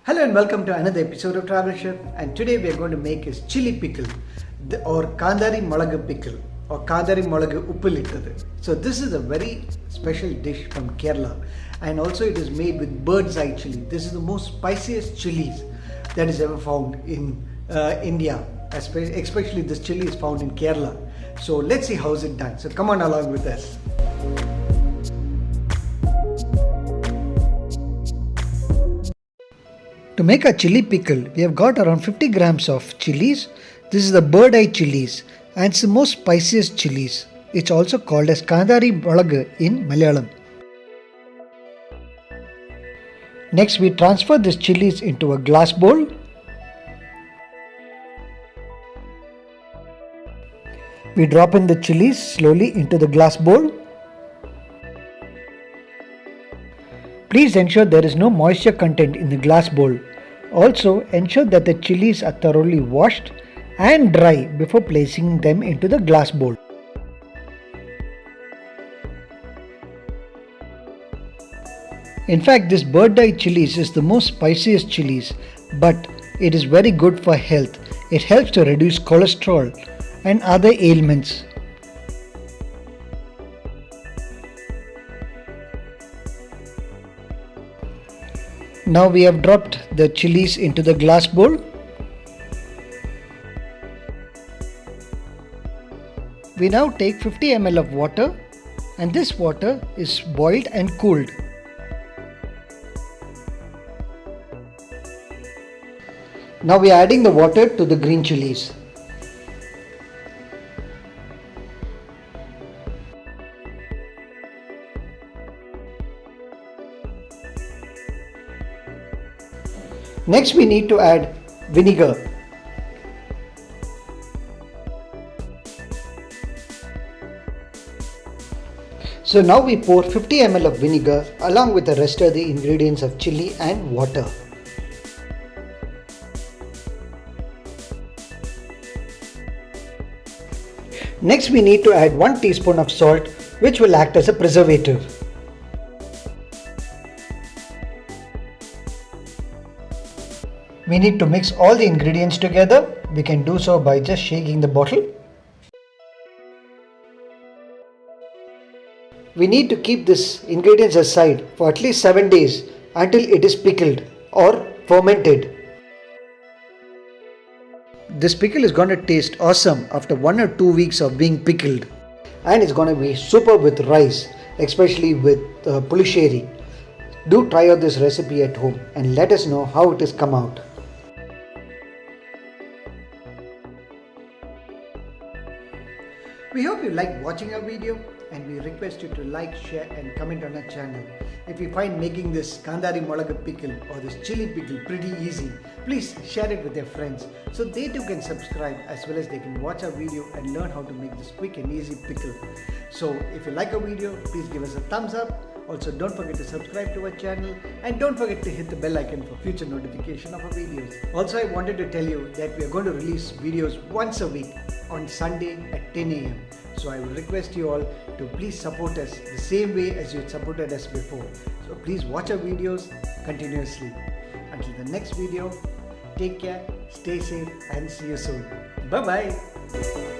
Hello and welcome to another episode of Travel Chef, and today we are going to make is chili pickle or Kanthari Pickle or Kanthari Uppilittathu. So this is a very special dish from Kerala, and also it is made with bird's eye chili. This is the most spiciest chilies that is ever found in India, especially this chili is found in Kerala. So let's see how is it done. So come on along with us. To make a chili pickle, we have got around 50 grams of chilies. This is the bird eye chilies and it's the most spiciest chilies. It's also called as Kanthari Uppilttathu in Malayalam. Next, we transfer these chilies into a glass bowl. We drop in the chilies slowly into the glass bowl. Please ensure there is no moisture content in the glass bowl. Also, ensure that the chilies are thoroughly washed and dry before placing them into the glass bowl. In fact, this bird eye chilies is the most spiciest chilies, but it is very good for health. It helps to reduce cholesterol and other ailments. Now we have dropped the chilies into the glass bowl. We now take 50 ml of water, and this water is boiled and cooled. Now we are adding the water to the green chilies. Next, we need to add vinegar. So now we pour 50 ml of vinegar along with the rest of the ingredients of chili and water. Next, we need to add 1 teaspoon of salt, which will act as a preservative. We need to mix all the ingredients together. We can do so by just shaking the bottle. We need to keep these ingredients aside for at least 7 days until it is pickled or fermented. This pickle is going to taste awesome after 1 or 2 weeks of being pickled, and it's going to be super with rice, especially with pulisherry. Do try out this recipe at home and let us know how it has come out. We hope you liked watching our video, and we request you to like, share and comment on our channel. If you find making this Kanthari pickle or this chili pickle pretty easy, please share it with your friends so they too can subscribe, as well as they can watch our video and learn how to make this quick and easy pickle. So if you like our video, please give us a thumbs up. Also, don't forget to subscribe to our channel and don't forget to hit the bell icon for future notification of our videos. Also, I wanted to tell you that we are going to release videos once a week on Sunday at 10 a.m. So I will request you all to please support us the same way as you supported us before. So please watch our videos continuously. Until the next video, take care, stay safe and see you soon. Bye bye.